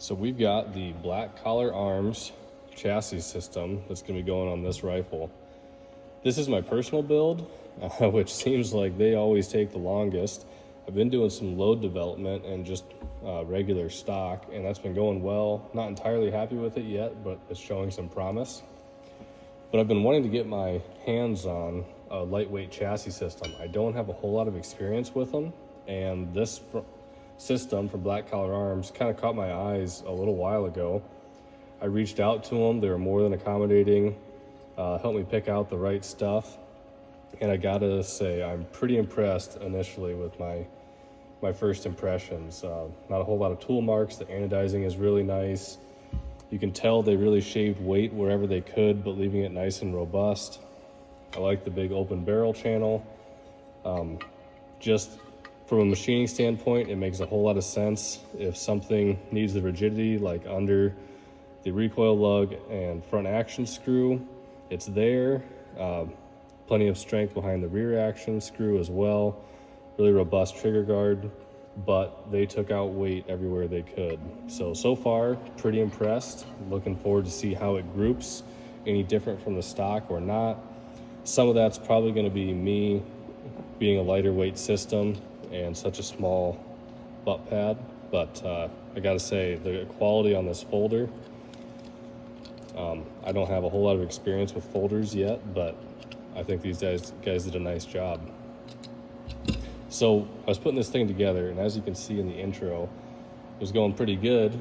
So we've got the Black Collar Arms chassis system that's going to be going on this rifle. This is my personal build, which seems like they always take the longest. I've been doing some load development and just regular stock, and that's been going well. Not entirely happy with it yet, but it's showing some promise. But I've been wanting to get my hands on a lightweight chassis system. I don't have a whole lot of experience with them, and this system from Black Collar Arms kind of caught my eyes a little while ago. I reached out to them. They were more than accommodating, helped me pick out the right stuff. And I gotta say, I'm pretty impressed initially with my first impressions. Not a whole lot of tool marks. The anodizing is really nice. You can tell they really shaved weight wherever they could, but leaving it nice and robust. I like the big open barrel channel. Just from a machining standpoint, it makes a whole lot of sense. If something needs the rigidity, like under the recoil lug and front action screw, it's there. Plenty of strength behind the rear action screw as well. Really robust trigger guard, but they took out weight everywhere they could. So far, pretty impressed. Looking forward to see how it groups, any different from the stock or not. Some of that's probably gonna be me being a lighter weight system and such a small butt pad, but I gotta say, the quality on this folder, I don't have a whole lot of experience with folders yet, but I think these guys did a nice job. So I was putting this thing together, and as you can see in the intro, it was going pretty good.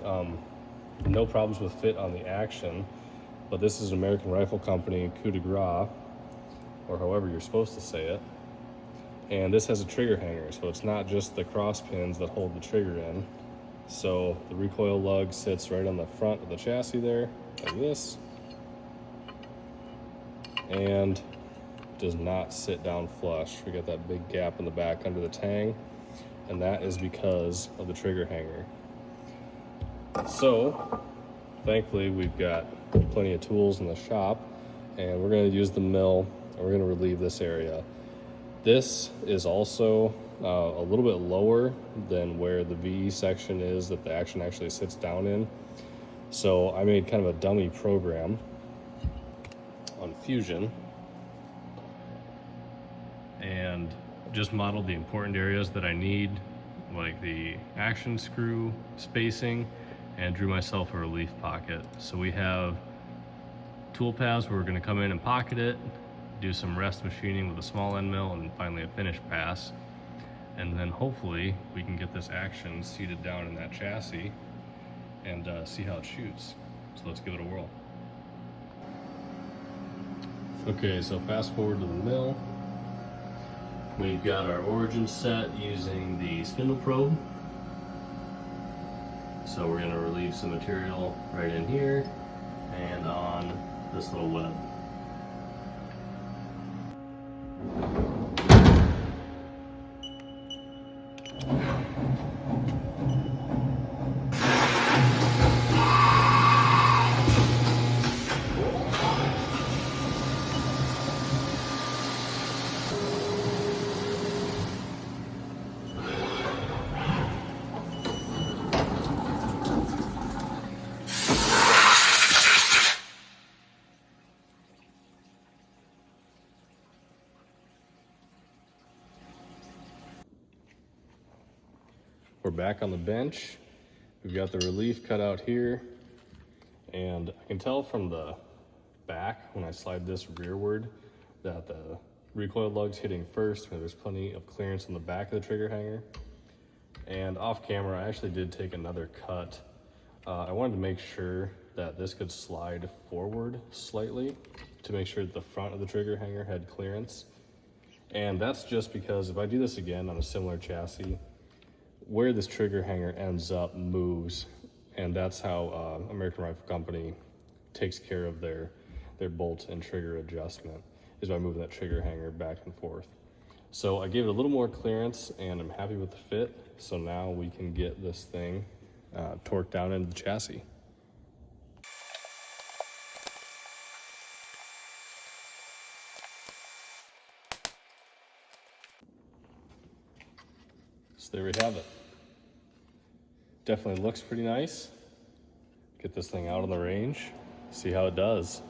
No problems with fit on the action, but this is an American Rifle Company coup de grace, or however you're supposed to say it. And this has a trigger hanger, so it's not just the cross pins that hold the trigger in. So the recoil lug sits right on the front of the chassis there, like this, and does not sit down flush. We got that big gap in the back under the tang, and that is because of the trigger hanger. So thankfully we've got plenty of tools in the shop, and we're going to use the mill, and we're going to relieve this area. This is also a little bit lower than where the VE section is that the action actually sits down in. So I made kind of a dummy program on Fusion and just modeled the important areas that I need, like the action screw spacing, and drew myself a relief pocket. So we have tool paths where we're going to come in and pocket it, do some rest machining with a small end mill, and finally a finish pass. And then hopefully we can get this action seated down in that chassis and see how it shoots. So let's give it a whirl. Okay, so fast forward to the mill. We've got our origin set using the spindle probe. So we're going to relieve some material right in here and on this little web. We're back on the bench. We've got the relief cut out here, and I can tell from the back when I slide this rearward that the recoil lug's hitting first, where there's plenty of clearance on the back of the trigger hanger. And off camera, I actually did take another cut. I wanted to make sure that this could slide forward slightly to make sure that the front of the trigger hanger had clearance. And that's just because if I do this again on a similar chassis, where this trigger hanger ends up moves, and that's how American Rifle Company takes care of their bolt and trigger adjustment, is by moving that trigger hanger back and forth. So I gave it a little more clearance, and I'm happy with the fit. So now we can get this thing torqued down into the chassis. So there we have it. Definitely looks pretty nice. Get this thing out on the range, see how it does.